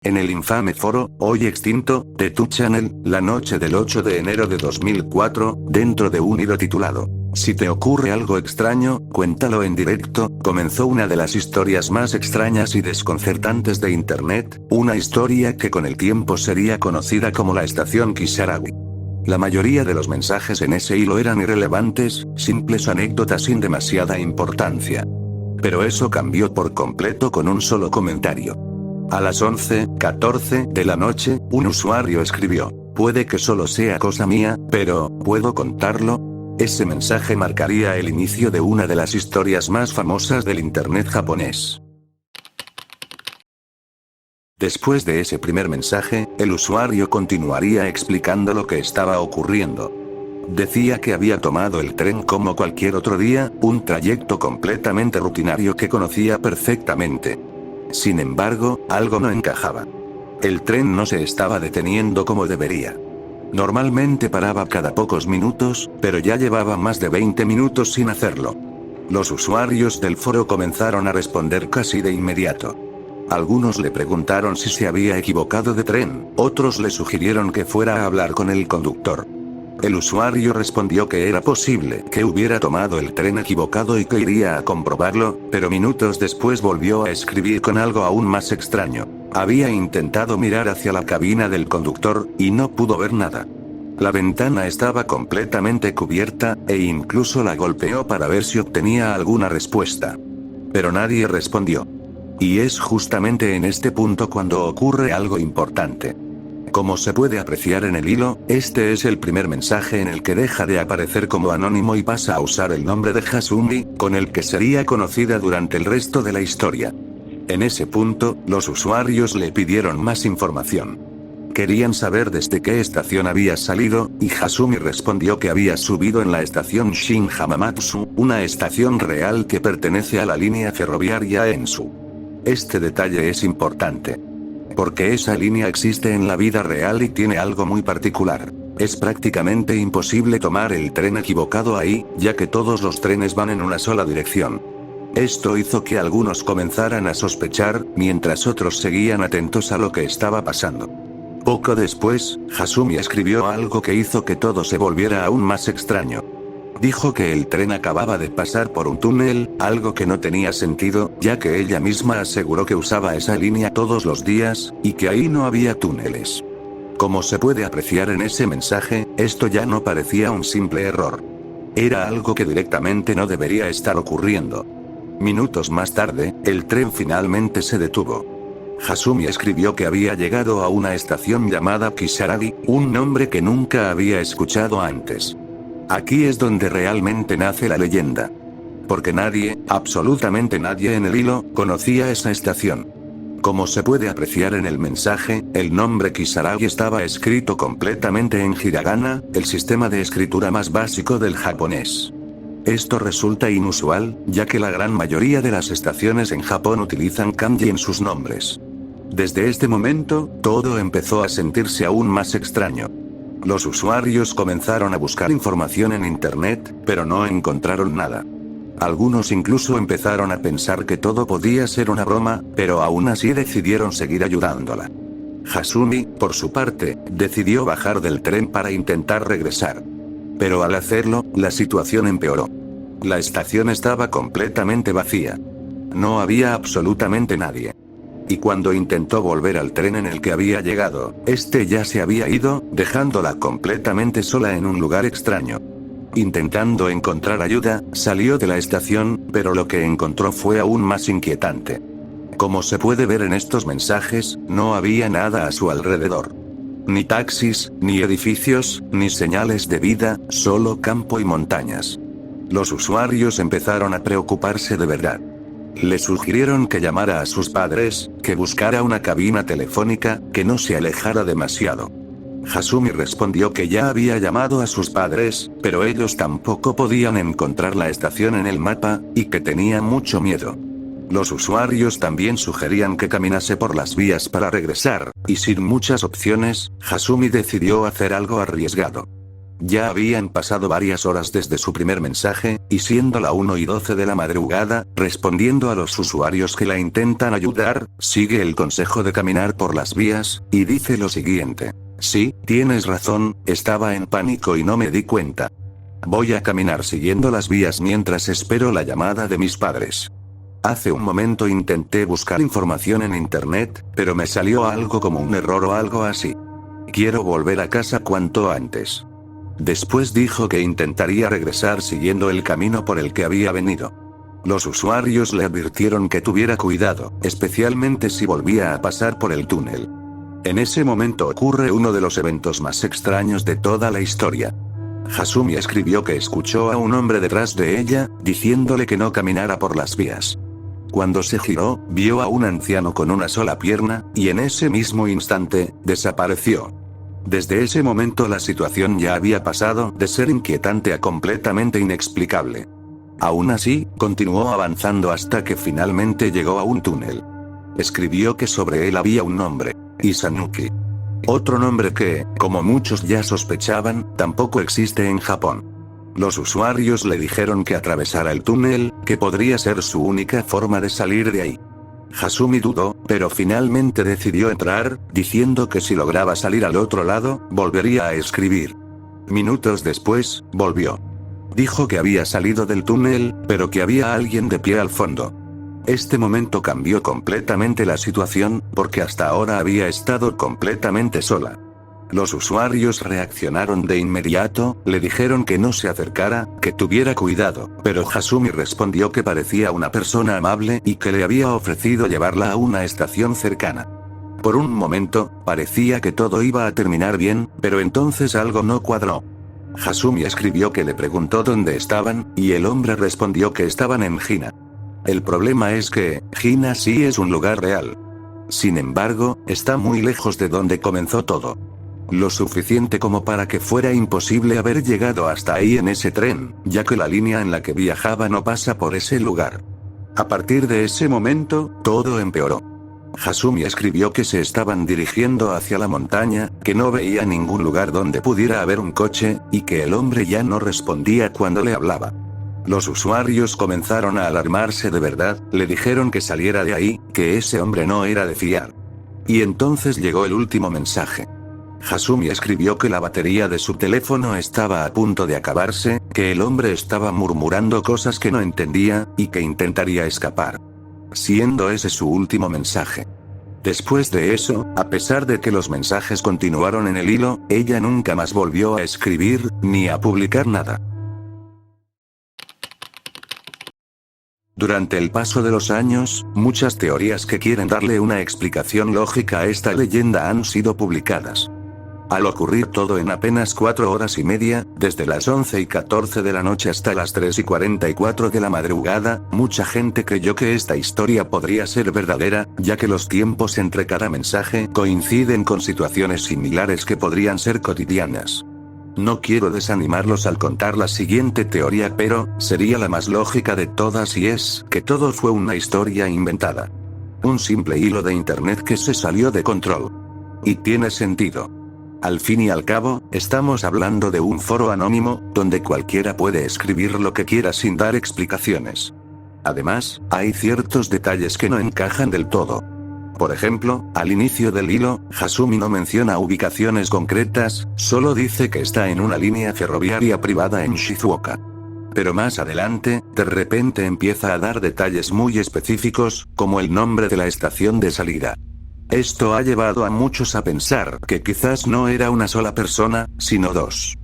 En el infame foro, hoy extinto, de 2channel, la noche del 8 de enero de 2004, dentro de un hilo titulado "Si te ocurre algo extraño, cuéntalo en directo", comenzó una de las historias más extrañas y desconcertantes de internet, una historia que con el tiempo sería conocida como la estación Kisarawi. La mayoría de los mensajes en ese hilo eran irrelevantes, simples anécdotas sin demasiada importancia. Pero eso cambió por completo con un solo comentario. A las 11:14 de la noche, un usuario escribió: "Puede que solo sea cosa mía, pero, ¿puedo contarlo?". Ese mensaje marcaría el inicio de una de las historias más famosas del internet japonés. Después de ese primer mensaje, el usuario continuaría explicando lo que estaba ocurriendo. Decía que había tomado el tren como cualquier otro día, un trayecto completamente rutinario que conocía perfectamente. Sin embargo, algo no encajaba. El tren no se estaba deteniendo como debería. Normalmente paraba cada pocos minutos, pero ya llevaba más de 20 minutos sin hacerlo. Los usuarios del foro comenzaron a responder casi de inmediato. Algunos le preguntaron si se había equivocado de tren, otros le sugirieron que fuera a hablar con el conductor. El usuario respondió que era posible que hubiera tomado el tren equivocado y que iría a comprobarlo, pero minutos después volvió a escribir con algo aún más extraño. Había intentado mirar hacia la cabina del conductor, y no pudo ver nada. La ventana estaba completamente cubierta, e incluso la golpeó para ver si obtenía alguna respuesta. Pero nadie respondió. Y es justamente en este punto cuando ocurre algo importante. Como se puede apreciar en el hilo, este es el primer mensaje en el que deja de aparecer como anónimo y pasa a usar el nombre de Hasumi, con el que sería conocida durante el resto de la historia. En ese punto, los usuarios le pidieron más información. Querían saber desde qué estación había salido, y Hasumi respondió que había subido en la estación Shin Hamamatsu, una estación real que pertenece a la línea ferroviaria Ensu. Este detalle es importante, porque esa línea existe en la vida real y tiene algo muy particular. Es prácticamente imposible tomar el tren equivocado ahí, ya que todos los trenes van en una sola dirección. Esto hizo que algunos comenzaran a sospechar, mientras otros seguían atentos a lo que estaba pasando. Poco después, Hasumi escribió algo que hizo que todo se volviera aún más extraño. Dijo que el tren acababa de pasar por un túnel, algo que no tenía sentido, ya que ella misma aseguró que usaba esa línea todos los días, y que ahí no había túneles. Como se puede apreciar en ese mensaje, esto ya no parecía un simple error. Era algo que directamente no debería estar ocurriendo. Minutos más tarde, el tren finalmente se detuvo. Hasumi escribió que había llegado a una estación llamada Kisarawi, un nombre que nunca había escuchado antes. Aquí es donde realmente nace la leyenda. Porque nadie, absolutamente nadie en el hilo, conocía esa estación. Como se puede apreciar en el mensaje, el nombre Kisarawi estaba escrito completamente en hiragana, el sistema de escritura más básico del japonés. Esto resulta inusual, ya que la gran mayoría de las estaciones en Japón utilizan kanji en sus nombres. Desde este momento, todo empezó a sentirse aún más extraño. Los usuarios comenzaron a buscar información en internet, pero no encontraron nada. Algunos incluso empezaron a pensar que todo podía ser una broma, pero aún así decidieron seguir ayudándola. Hasumi, por su parte, decidió bajar del tren para intentar regresar. Pero al hacerlo, la situación empeoró. La estación estaba completamente vacía. No había absolutamente nadie. Y cuando intentó volver al tren en el que había llegado, este ya se había ido, dejándola completamente sola en un lugar extraño. Intentando encontrar ayuda, salió de la estación, pero lo que encontró fue aún más inquietante. Como se puede ver en estos mensajes, no había nada a su alrededor. Ni taxis, ni edificios, ni señales de vida, solo campo y montañas. Los usuarios empezaron a preocuparse de verdad. Le sugirieron que llamara a sus padres, que buscara una cabina telefónica, que no se alejara demasiado. Hasumi respondió que ya había llamado a sus padres, pero ellos tampoco podían encontrar la estación en el mapa, y que tenía mucho miedo. Los usuarios también sugerían que caminase por las vías para regresar, y sin muchas opciones, Hasumi decidió hacer algo arriesgado. Ya habían pasado varias horas desde su primer mensaje, y siendo la 1:12 de la madrugada, respondiendo a los usuarios que la intentan ayudar, sigue el consejo de caminar por las vías, y dice lo siguiente. Sí, tienes razón, estaba en pánico y no me di cuenta. Voy a caminar siguiendo las vías mientras espero la llamada de mis padres. Hace un momento intenté buscar información en internet, pero me salió algo como un error o algo así. Quiero volver a casa cuanto antes. Después dijo que intentaría regresar siguiendo el camino por el que había venido. Los usuarios le advirtieron que tuviera cuidado, especialmente si volvía a pasar por el túnel. En ese momento ocurre uno de los eventos más extraños de toda la historia. Hasumi escribió que escuchó a un hombre detrás de ella, diciéndole que no caminara por las vías. Cuando se giró, vio a un anciano con una sola pierna, y en ese mismo instante, desapareció. Desde ese momento la situación ya había pasado de ser inquietante a completamente inexplicable. Aún así, continuó avanzando hasta que finalmente llegó a un túnel. Escribió que sobre él había un nombre, Isanuki. Otro nombre que, como muchos ya sospechaban, tampoco existe en Japón. Los usuarios le dijeron que atravesara el túnel, que podría ser su única forma de salir de ahí. Hasumi dudó, pero finalmente decidió entrar, diciendo que si lograba salir al otro lado, volvería a escribir. Minutos después, volvió. Dijo que había salido del túnel, pero que había alguien de pie al fondo. Este momento cambió completamente la situación, porque hasta ahora había estado completamente sola. Los usuarios reaccionaron de inmediato, le dijeron que no se acercara, que tuviera cuidado, pero Hasumi respondió que parecía una persona amable y que le había ofrecido llevarla a una estación cercana. Por un momento, parecía que todo iba a terminar bien, pero entonces algo no cuadró. Hasumi escribió que le preguntó dónde estaban, y el hombre respondió que estaban en Hina. El problema es que, Hina sí es un lugar real. Sin embargo, está muy lejos de donde comenzó todo. Lo suficiente como para que fuera imposible haber llegado hasta ahí en ese tren, ya que la línea en la que viajaba no pasa por ese lugar. A partir de ese momento, todo empeoró. Hasumi escribió que se estaban dirigiendo hacia la montaña, que no veía ningún lugar donde pudiera haber un coche, y que el hombre ya no respondía cuando le hablaba. Los usuarios comenzaron a alarmarse de verdad, le dijeron que saliera de ahí, que ese hombre no era de fiar. Y entonces llegó el último mensaje. Hasumi escribió que la batería de su teléfono estaba a punto de acabarse, que el hombre estaba murmurando cosas que no entendía, y que intentaría escapar. Siendo ese su último mensaje. Después de eso, a pesar de que los mensajes continuaron en el hilo, ella nunca más volvió a escribir, ni a publicar nada. Durante el paso de los años, muchas teorías que quieren darle una explicación lógica a esta leyenda han sido publicadas. Al ocurrir todo en apenas 4 horas y media, desde las 11:14 de la noche hasta las 3:44 de la madrugada, mucha gente creyó que esta historia podría ser verdadera, ya que los tiempos entre cada mensaje coinciden con situaciones similares que podrían ser cotidianas. No quiero desanimarlos al contar la siguiente teoría, pero sería la más lógica de todas y es que todo fue una historia inventada. Un simple hilo de internet que se salió de control. Y tiene sentido. Al fin y al cabo, estamos hablando de un foro anónimo, donde cualquiera puede escribir lo que quiera sin dar explicaciones. Además, hay ciertos detalles que no encajan del todo. Por ejemplo, al inicio del hilo, Hasumi no menciona ubicaciones concretas, solo dice que está en una línea ferroviaria privada en Shizuoka. Pero más adelante, de repente empieza a dar detalles muy específicos, como el nombre de la estación de salida. Esto ha llevado a muchos a pensar que quizás no era una sola persona, sino dos.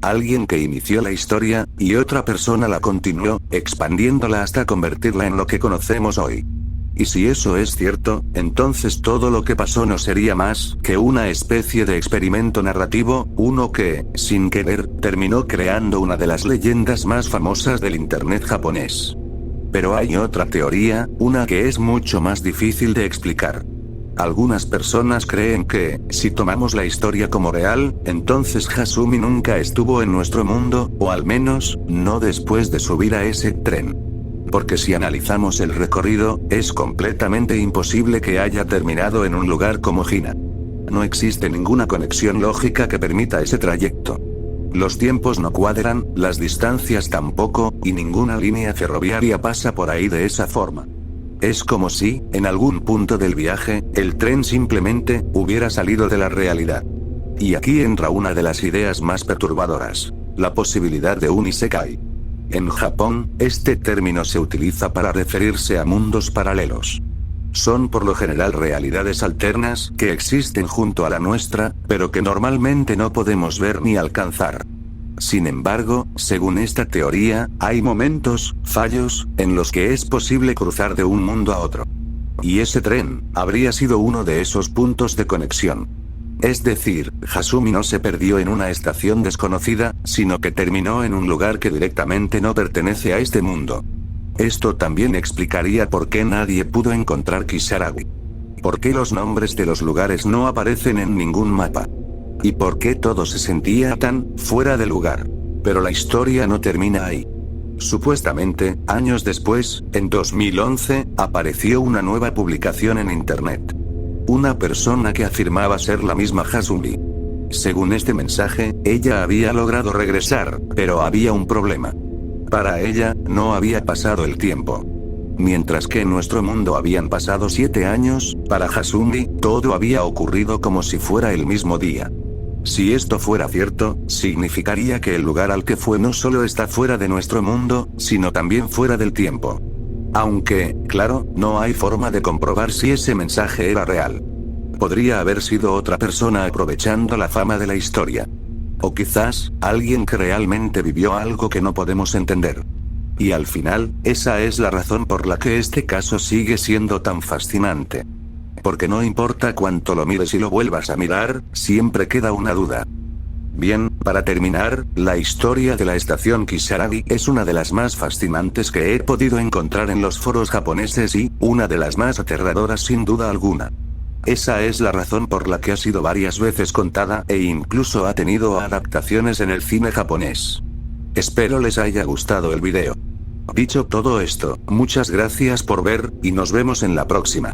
Alguien que inició la historia, y otra persona la continuó, expandiéndola hasta convertirla en lo que conocemos hoy. Y si eso es cierto, entonces todo lo que pasó no sería más que una especie de experimento narrativo, uno que, sin querer, terminó creando una de las leyendas más famosas del internet japonés. Pero hay otra teoría, una que es mucho más difícil de explicar. Algunas personas creen que, si tomamos la historia como real, entonces Hasumi nunca estuvo en nuestro mundo, o al menos, no después de subir a ese tren. Porque si analizamos el recorrido, es completamente imposible que haya terminado en un lugar como Hina. No existe ninguna conexión lógica que permita ese trayecto. Los tiempos no cuadran, las distancias tampoco, y ninguna línea ferroviaria pasa por ahí de esa forma. Es como si, en algún punto del viaje, el tren simplemente hubiera salido de la realidad. Y aquí entra una de las ideas más perturbadoras: la posibilidad de un isekai. En Japón, este término se utiliza para referirse a mundos paralelos. Son por lo general realidades alternas que existen junto a la nuestra, pero que normalmente no podemos ver ni alcanzar. Sin embargo, según esta teoría, hay momentos, fallos, en los que es posible cruzar de un mundo a otro. Y ese tren habría sido uno de esos puntos de conexión. Es decir, Hasumi no se perdió en una estación desconocida, sino que terminó en un lugar que directamente no pertenece a este mundo. Esto también explicaría por qué nadie pudo encontrar Kisaragi. ¿Por qué los nombres de los lugares no aparecen en ningún mapa? ¿Y por qué todo se sentía tan fuera de lugar? Pero la historia no termina ahí. Supuestamente, años después, en 2011, apareció una nueva publicación en internet. Una persona que afirmaba ser la misma Hasumi. Según este mensaje, ella había logrado regresar, pero había un problema. Para ella, no había pasado el tiempo. Mientras que en nuestro mundo habían pasado 7 años, para Hasumi, todo había ocurrido como si fuera el mismo día. Si esto fuera cierto, significaría que el lugar al que fue no solo está fuera de nuestro mundo, sino también fuera del tiempo. Aunque, claro, no hay forma de comprobar si ese mensaje era real. Podría haber sido otra persona aprovechando la fama de la historia. O quizás, alguien que realmente vivió algo que no podemos entender. Y al final, esa es la razón por la que este caso sigue siendo tan fascinante. Porque no importa cuánto lo mires y lo vuelvas a mirar, siempre queda una duda. Bien, para terminar, la historia de la estación Kisaragi es una de las más fascinantes que he podido encontrar en los foros japoneses y, una de las más aterradoras sin duda alguna. Esa es la razón por la que ha sido varias veces contada e incluso ha tenido adaptaciones en el cine japonés. Espero les haya gustado el video. Dicho todo esto, muchas gracias por ver, y nos vemos en la próxima.